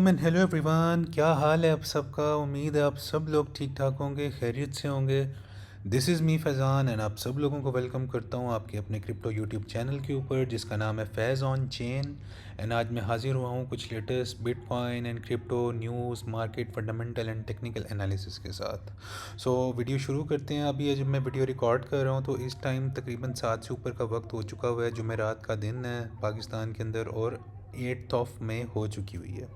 And hello everyone, क्या हाल है आप सबका। उम्मीद है आप सब लोग ठीक ठाक होंगे, खैरियत से होंगे। This is me Faizan and आप सब लोगों को वेलकम करता हूँ आपके अपने क्रिप्टो यूट्यूब चैनल के ऊपर जिसका नाम है फैज़ ऑन चेन। एंड आज मैं हाजिर हुआ हूँ कुछ latest bitcoin and crypto news, market fundamental and technical analysis के साथ। सो वीडियो शुरू करते हैं। अभी जब मैं वीडियो रिकॉर्ड कर रहा हूँ तो इस टाइम तकरीबन 7 से ऊपर का वक्त हो चुका हुआ है। जुमेरात का दिन है पाकिस्तान के अंदर और 8th ऑफ मई हो चुकी हुई है।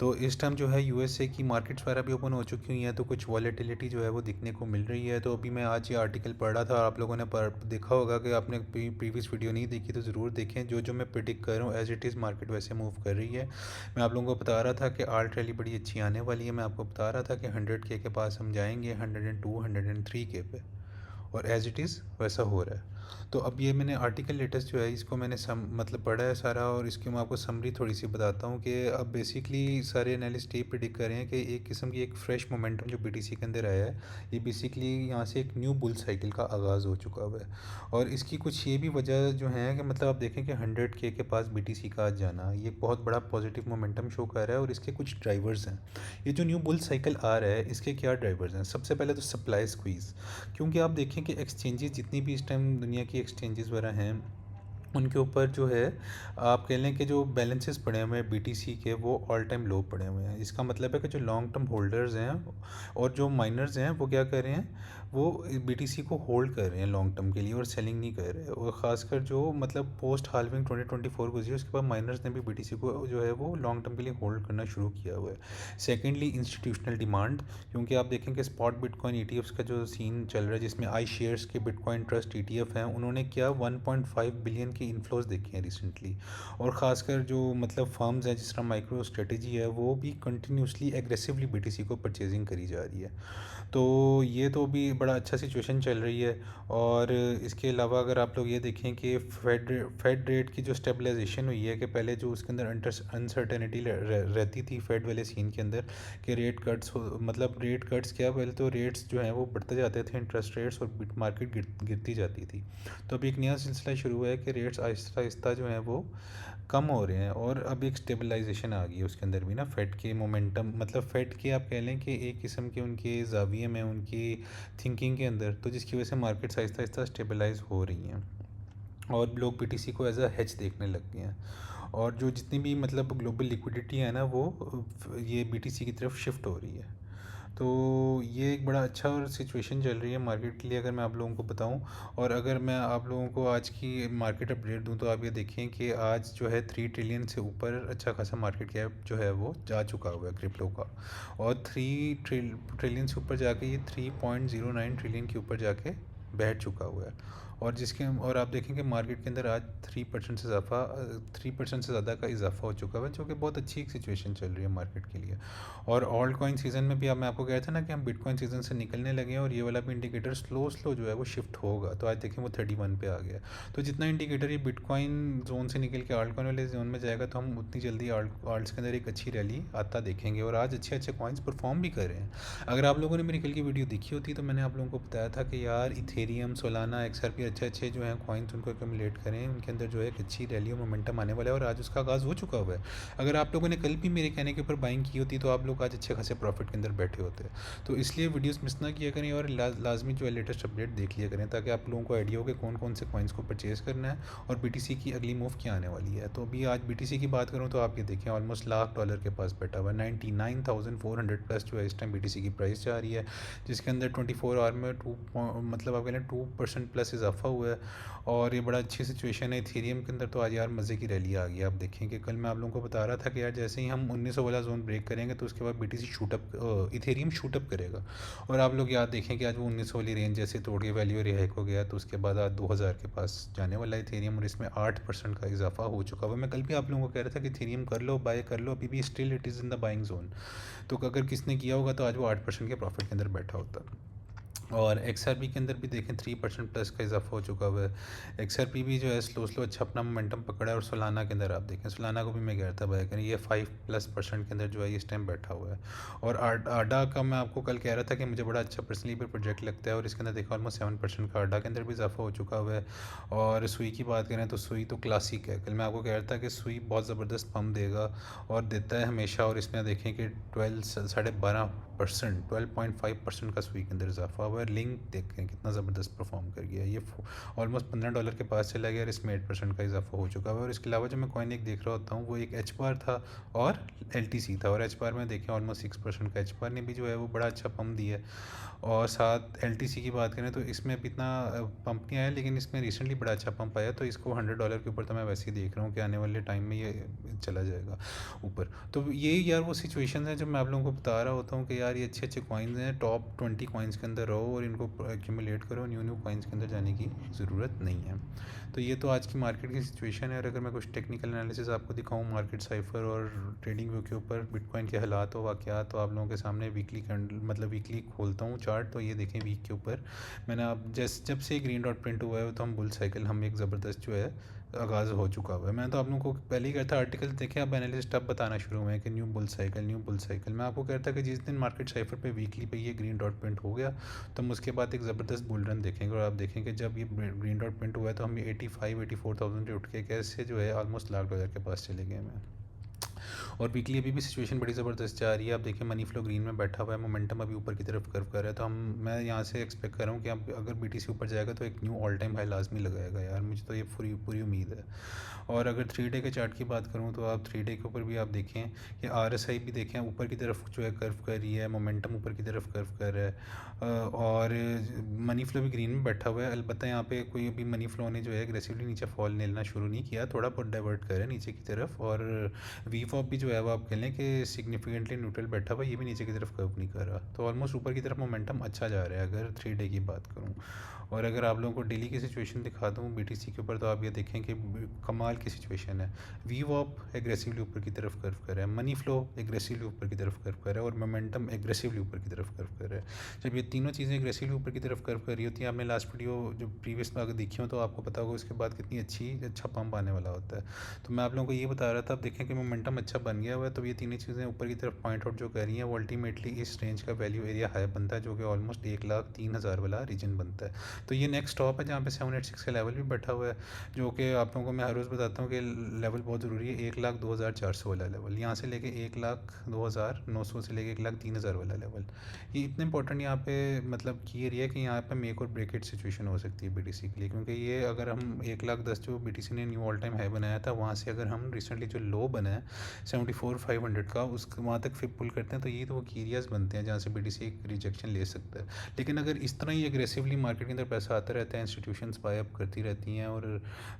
तो इस टाइम जो है यूएसए की मार्केट्स वगैरह भी ओपन हो चुकी हुई हैं, तो कुछ वॉलेटिलिटी जो है वो दिखने को मिल रही है। तो अभी मैं आज ये आर्टिकल पढ़ रहा था, आप लोगों ने देखा होगा कि आपने प्रीवियस वीडियो नहीं देखी तो ज़रूर देखें। जो जो मैं प्रिडिक्ट कर रहा हूँ एज इट इज़ मार्केट वैसे मूव कर रही है। मैं आप लोगों को बता रहा था कि आल्ट रैली बड़ी अच्छी आने वाली है। मैं आपको बता रहा था कि 100K के पास हम जाएंगे, 102 103K पे, और एज इट इज़ वैसा हो रहा है। तो अब ये मैंने आर्टिकल लेटेस्ट जो है इसको मैंने मतलब पढ़ा है सारा, और इसकी मैं आपको समरी थोड़ी सी बताता हूँ कि अब बेसिकली सारे एनालिस्ट ये प्रिडिक्ट कर रहे हैं कि एक किस्म की एक फ्रेश मोमेंटम जो बीटीसी के अंदर आया है, ये बेसिकली यहाँ से एक न्यू बुल साइकिल का आगाज़ हो चुका हुआ है। और इसकी कुछ ये भी वजह जो है कि मतलब आप देखें कि 100K के पास बीटीसी का आज जाना ये बहुत बड़ा पॉजिटिव मोमेंटम शो कर रहा है। और इसके कुछ ड्राइवर्स हैं। ये जो न्यू बुल साइकिल आ रहा है इसके क्या ड्राइवर्स हैं? सबसे पहले तो सप्लाई स्क्वीज़, क्योंकि आप देखें कि एक्सचेंजेस जितनी भी इस टाइम दुनिया की एक्सचेंजेस वगैरह हैं उनके ऊपर जो है आप कह लें कि जो बैलेंसेस पड़े हुए हैं बीटीसी के वो ऑल टाइम लो पड़े हुए हैं। इसका मतलब है कि जो लॉन्ग टर्म होल्डर्स हैं और जो माइनर्स हैं वो क्या कर रहे हैं, वो बीटीसी को होल्ड कर रहे हैं लॉन्ग टर्म के लिए और सेलिंग नहीं कर रहे। और ख़ासकर जो मतलब पोस्ट हाल्विंग 2024 गुजरी उसके बाद माइनर्स ने भी बीटीसी को जो है वो लॉन्ग टर्म के लिए होल्ड करना शुरू किया हुआ है। सेकेंडली इंस्टीट्यूशनल डिमांड, क्योंकि आप देखें कि स्पॉट बिटकॉइन ईटीएफ्स का जो सीन चल रहा है जिसमें आई शेयर्स के बिटकॉइन ट्रस्ट ईटीएफ हैं, उन्होंने क्या 1.5 बिलियन की इन्फ्लोज देखे हैं रिसेंटली। और ख़ासकर जो मतलब फर्म्स हैं जिस तरह माइक्रो स्ट्रेटजी है वो भी कंटिन्यूसली एग्रेसिवली बीटीसी को परचेजिंग करी जा रही है। तो ये तो भी बड़ा अच्छा सिचुएशन चल रही है। और इसके अलावा अगर आप लोग ये देखें कि फेड रेट की जो स्टेबलाइजेशन हुई है, कि पहले जो उसके अंदर अनसर्टेनिटी रहती थी फेड वाले सीन के अंदर कि रेट कट्स मतलब रेट कट्स क्या, पहले तो रेट्स जो हैं वो बढ़ते जाते थे इंटरेस्ट रेट्स, और मार्केट गिरती जाती थी। तो अभी एक नया सिलसिला शुरू हुआ है कि रेट्स आहिस्ता आहिस्ता जो हैं वो कम हो रहे हैं, और अब एक स्टेबलाइजेशन आ गई है उसके अंदर भी ना फेड के मोमेंटम, मतलब फेड के आप कह लें कि एक किस्म के उनके जाविये में उनकी थिंकिंग के अंदर, तो जिसकी वजह से मार्केट्स आहिस्ता आहिस्ता स्टेबलाइज हो रही हैं और लोग पीटीसी को एज अ हेज देखने लग गए हैं। और जो जितनी भी मतलब ग्लोबल लिक्विडिटी है ना वो ये बीटीसी की तरफ शिफ्ट हो रही है। तो ये एक बड़ा अच्छा और सिचुएशन चल रही है मार्केट के लिए अगर मैं आप लोगों को बताऊं। और अगर मैं आप लोगों को आज की मार्केट अपडेट दूं तो आप ये देखें कि आज जो है 3 ट्रिलियन से ऊपर अच्छा खासा मार्केट कैप जो है वो जा चुका हुआ है क्रिप्टो का। और 3 ट्रिलियन से ऊपर जाके ये 3.09 ट्रिलियन के ऊपर जाके बैठ चुका हुआ है। और जिसके और आप देखें कि मार्केट के अंदर आज 3% से इजाफा 3% से ज़्यादा का इजाफा हो चुका है, जो कि बहुत अच्छी एक सिचुएशन चल रही है मार्केट के लिए। और ऑल्ट कॉइन सीज़न में भी अब मैं आपको कह रहा था ना कि हम बिटकॉइन सीज़न से निकलने लगे हैं, और ये वाला भी इंडिकेटर स्लो स्लो जो है वो शिफ्ट होगा। तो आज देखें वो 31 पे आ गया। तो जितना इंडिकेटर ये बिटकॉइन जोन से निकल के ऑल्ट कॉइन वाले जोन में जाएगा तो हम उतनी जल्दी ऑल्ट्स के अंदर एक अच्छी रैली आता देखेंगे। और आज अच्छे अच्छे कॉइन्स परफॉर्म भी कर रहे हैं। अगर आप लोगों ने मेरी कल की वीडियो देखी होती तो मैंने आप लोगों को बताया था कि यार इथेरियम, सोलाना, एक्सआरपी अच्छे अच्छे जो हैं कॉइन्स उनको एक्यूमुलेट करें, उनके अंदर जो है एक अच्छी रैली और मोमेंटम आने वाला है, और आज उसका आगाज़ हो चुका हुआ है। अगर आप लोगों ने कल भी मेरे कहने के ऊपर बाइंग की होती तो आप लोग आज अच्छे खासे प्रॉफिट के अंदर बैठे होते। तो इसलिए वीडियोस मिस ना किया करें और लाजमी जो है लेटेस्ट अपडेट देख लिया करें, ताकि आप लोगों को आइडिया हो कि कौन कौन से कॉइन्स को परचेज़ करना है और बीटीसी की अगली मूव क्या आने वाली है। तो अभी आज बीटीसी की बात करूँ तो आप ये देखें ऑलमोस्ट $1,00,000 के पास बैठा हुआ है। 99,400 प्लस जो है इस टाइम बीटीसी की प्राइस जा रही है, जिसके अंदर 24 आवर में मतलब आप कह लें 2% प्लस इजाफा हुआ है। और ये बड़ा अच्छी सिचुएशन है। इथेरियम के अंदर तो आज यार मज़े की रैली आ गई। आप देखें कि कल मैं आप लोगों को बता रहा था कि यार जैसे ही हम 1900 वाला जोन ब्रेक करेंगे तो उसके बाद बीटीसी शूटअप इथेरियम शूटअप करेगा। और आप लोग याद देखें कि आज वो 1900 वाली रेंज जैसे तोड़ के वैल्यू रिहाइक हो गया, तो उसके बाद आज 2000 के पास जाने वाला है इथेरियम, और इसमें 8% का इजाफा हो चुका हुआ। मैं कल भी आप लोगों को कह रहा था कि इथेरियम कर लो, बाय कर लो, अभी भी still it is in the buying zone. तो अगर किसने किया होगा तो आज वो 8% के प्रॉफिट के अंदर बैठा होता। और XRP के अंदर भी देखें 3% प्लस का इजाफा हो चुका हुआ है। XRP भी जो है स्लो स्लो अच्छा अपना मोमेंटम पकड़ा है। और सोलाना के अंदर आप देखें, सोलाना को भी मैं कह रहा था भाई करें, ये 5+% के अंदर जो है ये इस टाइम बैठा हुआ है। और आडा का मैं आपको कल कह रहा था कि मुझे बड़ा अच्छा पर्सनली भी प्रोजेक्ट लगता है, और इसके अंदर देखा ऑलमोस्ट 7% का आडा के अंदर भी इजाफा हो चुका हुआ है। और सुई की बात करें तो सुई तो क्लासिक है। कल मैं आपको कह रहा था कि सुई बहुत ज़बरदस्त पम्प देगा और देता है हमेशा। और इसमें देखें कि 12.5% का सुई के अंदर इजाफा हुआ है। लिंक देखें कितना ज़बरदस्त परफॉर्म कर गया, ये ऑलमोस्ट $15 के पास चला गया और इसमें 8% का इजाफा हो चुका है। और इसके अलावा जो मैं कॉइन एक देख रहा होता हूँ वो एक एच बार था और LTC था। और एच बार में देखें ऑलमोस्ट 6% का एच बार ने भी जो है वो बड़ा अच्छा पम्प दिया है। और साथ LTC की बात करें तो इसमें अभी इतना पंप नहीं आया, लेकिन इसमें रिसेंटली बड़ा अच्छा पंप आया, तो इसको $100 के ऊपर तो मैं वैसे ही देख रहा हूँ कि आने वाले टाइम में ये चला जाएगा ऊपर। तो ये यार वो सिचुएशन है जब मैं आप लोगों को बता रहा होता हूँ कि यार ये अच्छे अच्छे कॉइन्स हैं, टॉप 20 कॉइन्स के अंदर रहो और इनको एक्यूमुलेट करो, न्यू न्यू कॉइन्स के अंदर जाने की ज़रूरत नहीं है। तो ये तो आज की मार्केट की सिचुएशन है। और अगर मैं कुछ टेक्निकल एनालिसिस आपको दिखाऊँ मार्केट साइफर और ट्रेडिंग व्यू के ऊपर बिटकॉइन के हालात हो वाक़यात, तो आप लोगों के सामने वीकली कैंडल मतलब वीकली खोलता हूँ चार्ट। तो ये देखें वीक के ऊपर मैंने आप जब से ग्रीन डॉट प्रिंट हुआ है तो हम बुल साइकिल हम एक ज़बरदस्त जो है आगाज़ हो चुका हुआ है। मैं तो आप लोगों को पहले ही कहता आर्टिकल देखें, अब एनालिस्ट अब बताना शुरू हुए हैं कि new bull cycle new bull cycle. मैं आपको कहता कि जिस दिन मार्केट साइफर पे वीकली पे ये ग्रीन डॉट प्रिंट हो गया तो हम उसके बाद एक ज़बरदस्त बुल रन देखेंगे। और आप देखेंगे जब ये ग्रीन डॉट प्रिंट हुआ है तो हम 84,000 से उठ के कैसे जो है ऑलमोस्ट $1,00,000 के पास चले गए हैं। और वीकली अभी भी सिचुएशन बड़ी ज़बरदस्त जा रही है। आप देखिए मनी फ्लो ग्रीन में बैठा हुआ है, मोमेंटम अभी ऊपर की तरफ कर्व कर रहा है। तो मैं यहाँ से एक्सपेक्ट कर रहा हूँ कि अब अगर BTC ऊपर जाएगा तो एक न्यू ऑल टाइम हाई लाजमी लगाएगा यार, मुझे तो ये पूरी पूरी उम्मीद है। और अगर 3 डे के चार्ट की बात करूँ तो आप 3 डे के ऊपर भी आप देखें कि RSI भी देखें ऊपर की तरफ जो है कर्व कर रही है, मोमेंटम ऊपर की तरफ कर्व कर रहा है। और मनी फ्लो भी ग्रीन में बैठा हुआ है। अलबत्ता यहाँ पे कोई अभी मनी फ्लो ने जो है एग्रेसिवली नीचे फॉल लेना शुरू नहीं किया, थोड़ा बहुत डाइवर्ट करे नीचे की तरफ। और वीफॉप भी जो है वो आप कह लें कि सिग्निफिकेंटली न्यूट्रल बैठा हुआ, ये भी नीचे की तरफ कर्व नहीं कर रहा। तो ऑलमोस्ट ऊपर की तरफ मोमेंटम अच्छा जा रहा है अगर 3 डे की बात करूँ। और अगर आप लोगों को डेली की सिचुएशन दिखा दूँ BTC के ऊपर तो आप ये देखें कि कमाल की सिचुएशन है। वीवॉप एग्रेसिवली ऊपर की तरफ कर्व कर रहा है, मनी फ्लो एग्रेसिवली ऊपर की तरफ कर्व कर रहा है, और मोमेंटम एग्रेसिवली ऊपर की तरफ कर्व कर रहा है। जब ये तीनों चीज़ें एग्रेसिवली ऊपर की तरफ कर्व कर रही होती हैं, आपने लास्ट वीडियो जो प्रीवियस में अगर देखी हो तो आपको पता होगा उसके बाद कितनी अच्छा पंप आने वाला होता है। तो मैं आप लोगों को ये बता रहा था, आप देखें कि मोमेंटम अच्छा बन गया हुआ है। तो ये तीनों चीज़ें ऊपर की तरफ पॉइंट आउट जो कर रही हैं वो अल्टीमेटली इस रेंज का वैल्यू एरिया हाई बनता है, जो कि ऑलमोस्ट 1,03,000 वाला रीजन बनता है। तो ये नेक्स्ट स्टॉप है जहाँ पे 786 का लेवल भी बैठा हुआ है, जो कि आप लोगों को मैं हर रोज़ बताता हूँ कि लेवल बहुत ज़रूरी है। 1,02,400 वाला लेवल, यहाँ से लेके 1,02,900 से लेके 1,03,000 वाला लेवल, ये इतना इंपॉर्टेंट यहाँ पे मतलब की एरिया है कि यहाँ पे मेक और ब्रेक इट सिचुएशन हो सकती है BTC के लिए। क्योंकि ये अगर हम 1,10,000 जो BTC ने न्यू ऑल टाइम हाई बनाया था, वहाँ से अगर हम रिसेंटली जो लो बना है 74,500 का, उस वहाँ तक फिर पुल करते हैं तो ये तो वो की एरियाज़ बनते हैं जहाँ से BTC एक रिजेक्शन ले सकता है। लेकिन अगर इस तरह ही एग्रेसिवली मार्केट के अंदर पैसा आता रहता है, इंस्टीट्यूशंस बाय अप करती रहती हैं और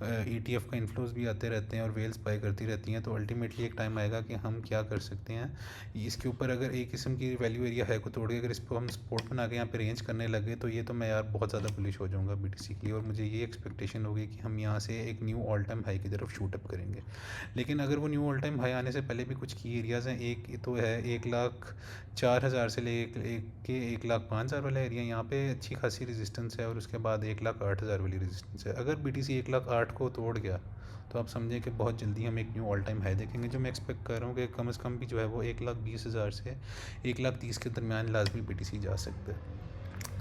ETF का इन्फ्लोज भी आते रहते हैं और वेल्स बाय करती रहती हैं, तो अल्टीमेटली एक टाइम आएगा कि हम क्या कर सकते हैं इसके ऊपर। अगर एक किस्म की वैल्यू एरिया है को तोड़ के अगर इसको हम सपोर्ट बना के यहाँ पे रेंज करने लगे तो ये तो मैं यार बहुत ज़्यादा बुलिश हो जाऊँगा BTC के लिए, और मुझे ये एक्सपेक्टेशन होगी कि हम यहाँ से एक न्यू ऑल टाइम हाई की तरफ शूट अप करेंगे। लेकिन अगर वो न्यू ऑल टाइम हाई आने से पहले भी कुछ की एरियाज़ हैं, एक तो है 1,04,000 से ले के 1,05,000 वाला एरिया, यहाँ पे अच्छी खासी रेजिस्टेंस है। और उसके बाद 1,08,000 वाली रेजिस्टेंस है। अगर BTC 1,08,000 को तोड़ गया तो आप समझें कि बहुत जल्दी हम एक न्यू ऑल टाइम हाई देखेंगे, जो मैं एक्सपेक्ट कर रहा हूँ कि कम से कम भी जो है वो 1,20,000 से 1,30,000 के दरमियान लाजमी BTC जा सकता है।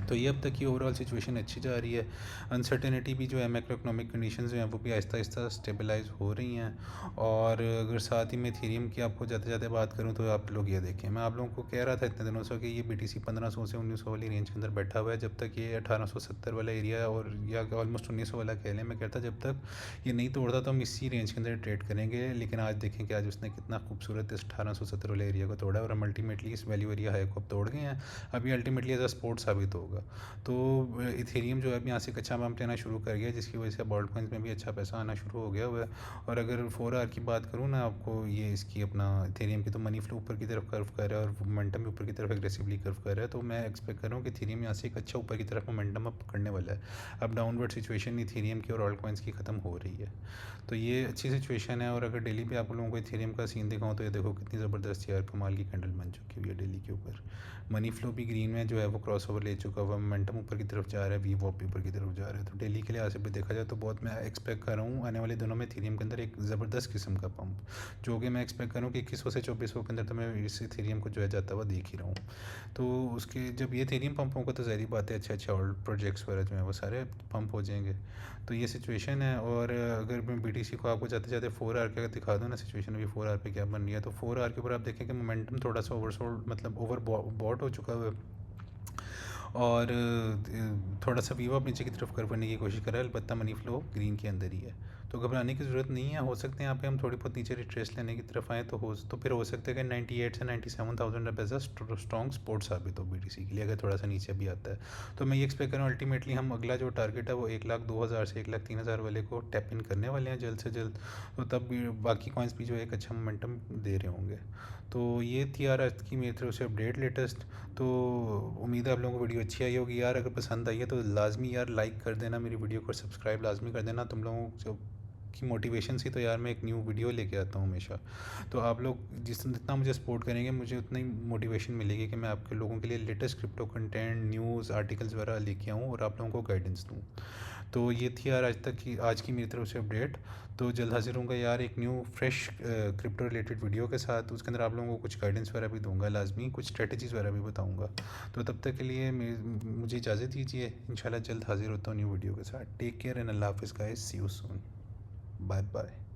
तो ये अब तक की ओवरऑल सिचुएशन अच्छी जा रही है। अनसर्टेनिटी भी जो है मैक्रो इकोनॉमिक कंडीशन जो हैं वो भी आहिस्ता आहिस्ता स्टेबलाइज हो रही हैं। और अगर साथ ही में इथेरियम की आपको जाते जाते बात करूँ तो आप लोग ये देखें, मैं आप लोगों को कह रहा था इतने दिनों से कि ये BTC 1,500 से 1,900 वाली रेंज के अंदर बैठा हुआ है। जब तक ये 1,870 वाला एरिया और या ऑलमोस्ट 1,900 वाला कह लें, मैं कहता जब तक ये नहीं तोड़ता तो हम इसी रेंज के अंदर ट्रेड करेंगे। लेकिन आज देखें कि आज उसने कितना खूबसूरत इस 1,870 वाले एरिया को तोड़ा और हम अल्टीमेटली इस वैल्यू एरिया हाई को अब तोड़ गए हैं। अभी अल्टीमेटली एज अ सपोर्ट साबित होगा। तो इथेरियम जो है अब यहाँ से कच्चा पंप लेना शुरू कर गया, जिसकी वजह से बॉल्ट कॉइन्स में भी अच्छा पैसा आना शुरू हो गया हुआ है। और अगर 4 आवर की बात करूँ ना आपको ये इसकी अपना इथेरियम की, तो मनी फ्लो ऊपर की तरफ कर्व कर रहा है और मोमेंटम भी ऊपर की तरफ एग्रेसिवली कर्व कर रहा है। तो मैं एक्सपेक्ट कर रहा हूँ कि इथेरियम यहाँ से एक अच्छा ऊपर की तरफ मोमेंटम अब पकड़ने वाला है। अब डाउनवर्ड सिचुएशन इथेरियम की और ऑल्ट कॉइन्स की ख़त्म हो रही है, तो ये अच्छी सिचुएशन है। और अगर डेली पे आप लोगों को इथेरियम का सीन दिखाऊँ तो ये देखो कितनी ज़बरदस्त यार कमाल की कैंडल बन चुकी हुई है डेली के ऊपर। मनी फ्लो भी ग्रीन में जो है वो क्रॉस ओवर ले चुका रुका हुआ है, मोमेंटम ऊपर की तरफ जा रहा है, वी वॉप ऊपर की तरफ जा रहा है। तो डेली के लिहाज से भी देखा जाए तो बहुत मैं एक्सपेक्ट कर रहा हूँ आने वाले दिनों में इथेरियम के अंदर एक ज़बरदस्त किस्म का पंप, जो कि मैं एक्सपेक्ट कर रहा हूँ कि 2100 से 2400 के अंदर तो मैं इस इथेरियम को जो है जाता हुआ देख ही रहा हूँ। तो उसके जब ये इथेरियम पंप होगा तो ज़ाहिर बात है अच्छे अच्छे और प्रोजेक्ट्स वगैरह जो हैं वो सारे पंप हो जाएंगे। तो ये सिचुएशन है। और अगर मैं BTC को आपको जाते जाते 4 आवर का दिखा दूँ ना सिचुएशन, अभी 4 आवर पे क्या बन रही है, तो 4 आवर के ऊपर आप देखें कि मोमेंटम थोड़ा सा ओवरसोल्ड मतलब ओवर बॉट हो चुका है। और थोड़ा सा वीव अप नीचे की तरफ कर्व करने की कोशिश कर रहा है, अलबत्ता मनी फ्लो ग्रीन के अंदर ही है। तो घबराने की ज़रूरत नहीं है। हो सकते हैं यहाँ पे हम थोड़ी बहुत नीचे रिट्रेस लेने की तरफ आएँ, तो फिर हो सकता है कि 98 से 97,000 रुपये ऐसा स्ट्रॉन्ग सपोर्ट साबित हो BTC के लिए, अगर थोड़ा सा नीचे भी आता है। तो मैं ये एक्सपेक्ट कर रहा हूँ अल्टीमेटली हम अगला जो टारगेट है वो 1,02,000 से 1,03,000 वाले को टैप इन करने वाले हैं जल्द से जल्द। तो तब भी बाकी कॉइन्स भी जो है एक अच्छा मोमेंटम दे रहे होंगे। तो ये थी यार आज की मेरी तरफ से अपडेट लेटेस्ट। तो उम्मीद है आप लोगों को वीडियो अच्छी आई होगी यार। अगर पसंद आई है तो लाजमी यार लाइक कर देना मेरी वीडियो को, सब्सक्राइब लाजमी कर देना। तुम लोगों जो की मोटिवेशन से तो यार मैं एक न्यू वीडियो लेके आता हूँ हमेशा। तो आप लोग जितना मुझे सपोर्ट करेंगे मुझे उतना ही मोटिवेशन मिलेगी कि मैं आपके लोगों के लिए latest crypto content news articles वगैरह लेके आऊँ और आप लोगों को गाइडेंस दूँ। तो ये थी यार आज की मेरी तरफ से अपडेट। तो जल्द हाजिर होऊंगा यार एक new fresh crypto related video के साथ। उसके अंदर आप लोगों को कुछ गाइडेंस वगैरह भी दूंगा लाजमी, कुछ स्ट्रेटजीज़ वगैरह भी बताऊंगा। तो तब तक के लिए मुझे इजाज़त दीजिए। इंशाल्लाह जल्द हाजिर होता हूँ न्यू वीडियो के साथ। टेक केयर एंड अल्लाह हाफ़िज़ guys, see you soon, bye bye.